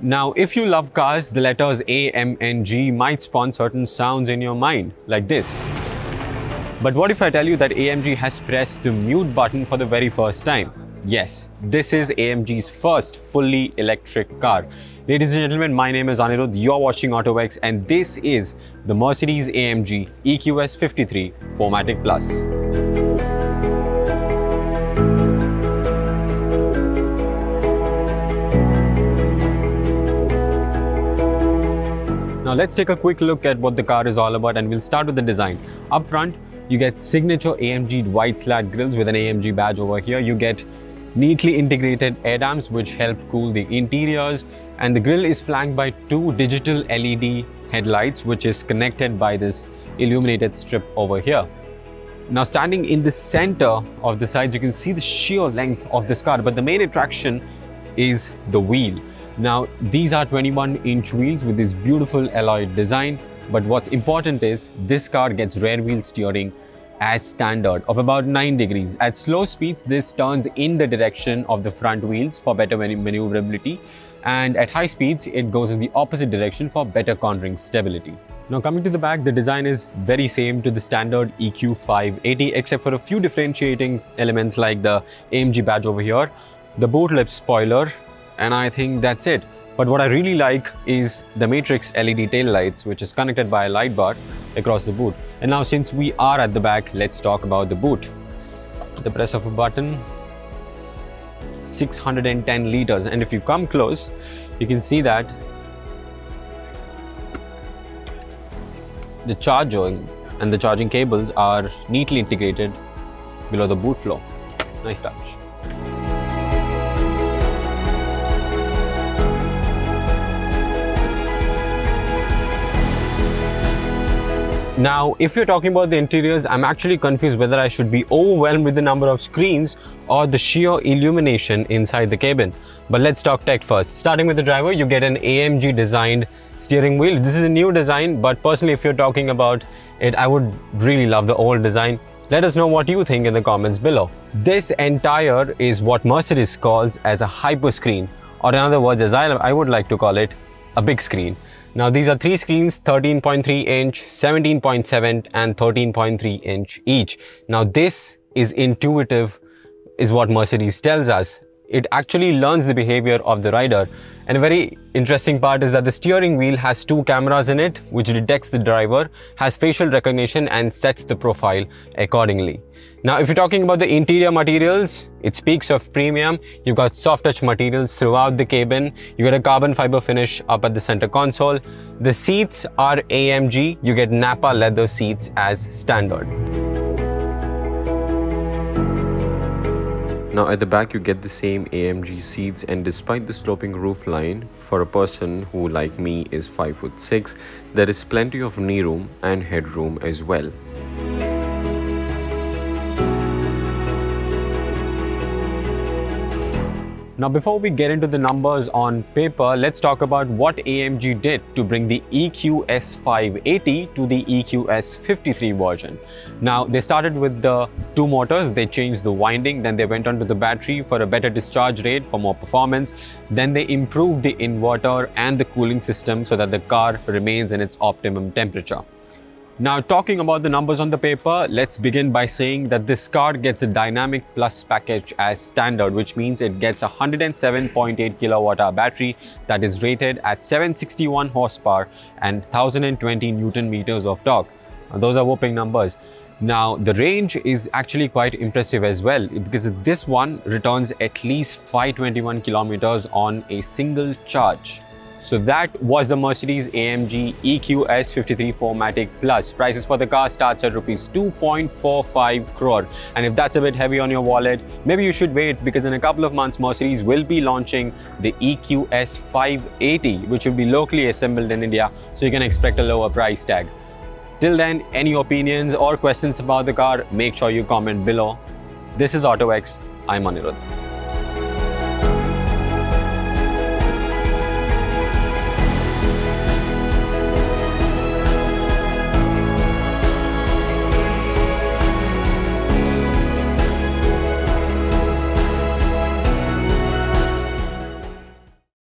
Now, if you love cars, the letters A, M, and G might spawn certain sounds in your mind, like this. But what if I tell you that AMG has pressed the mute button for the very first time? Yes, this is AMG's first fully electric car. Ladies and gentlemen, my name is Anirudh, you're watching AutoX, and this is the Mercedes AMG EQS 53 4MATIC Plus. Now let's take a quick look at what the car is all about, and we'll start with the design. Up front, you get signature AMG white slat grills with an AMG badge over here. You get neatly integrated air dams which help cool the interiors, and the grille is flanked by two digital LED headlights which is connected by this illuminated strip over here. Now standing in the center of the sides, you can see the sheer length of this car, but the main attraction is the wheel. Now these are 21-inch wheels with this beautiful alloy design, but what's important is this car gets rear wheel steering as standard of about 9 degrees. At slow speeds, this turns in the direction of the front wheels for better maneuverability, and at high speeds, it goes in the opposite direction for better cornering stability. Now coming to the back, the design is very same to the standard EQ 580 except for a few differentiating elements like the AMG badge over here, the boot lip spoiler, and I think that's it. But what I really like is the Matrix LED tail lights, which is connected by a light bar across the boot. And now since we are at the back, let's talk about the boot. The press of a button, 610 liters. And if you come close, you can see that the charging and the charging cables are neatly integrated below the boot floor. Nice touch. Now, if you're talking about the interiors, I'm actually confused whether I should be overwhelmed with the number of screens or the sheer illumination inside the cabin. But let's talk tech first. Starting with the driver, you get an AMG designed steering wheel. This is a new design, but personally, if you're talking about it, I would really love the old design. Let us know what you think in the comments below. This entire is what Mercedes calls as a hyper screen, or in other words, as I would like to call it, a big screen. Now these are 3 screens, 13.3 inch, 17.7 and 13.3 inch each. Now this is intuitive, is what Mercedes tells us. It actually learns the behavior of the rider. And a very interesting part is that the steering wheel has 2 cameras in it, which detects the driver, has facial recognition and sets the profile accordingly. Now, if you're talking about the interior materials, it speaks of premium. You've got soft touch materials throughout the cabin. You get a carbon fiber finish up at the center console. The seats are AMG. You get Napa leather seats as standard. Now at the back you get the same AMG seats, and despite the sloping roofline, for a person who like me is 5'6", there is plenty of knee room and headroom as well. Now before we get into the numbers on paper, let's talk about what AMG did to bring the EQS 580 to the EQS 53 version. Now they started with the 2 motors, they changed the winding, then they went on to the battery for a better discharge rate for more performance, then they improved the inverter and the cooling system so that the car remains in its optimum temperature. Now talking about the numbers on the paper, let's begin by saying that this car gets a Dynamic Plus package as standard, which means it gets a 107.8 kWh battery that is rated at 761 horsepower and 1020 Newton meters of torque. Now, those are whopping numbers. Now the range is actually quite impressive as well, because this one returns at least 521 kilometers on a single charge. So that was the Mercedes AMG EQS 53 4MATIC Plus. Prices for the car starts at rupees 2.45 crore. And if that's a bit heavy on your wallet, maybe you should wait, because in a couple of months, Mercedes will be launching the EQS 580, which will be locally assembled in India. So you can expect a lower price tag. Till then, any opinions or questions about the car, make sure you comment below. This is AutoX. I'm Anirudh.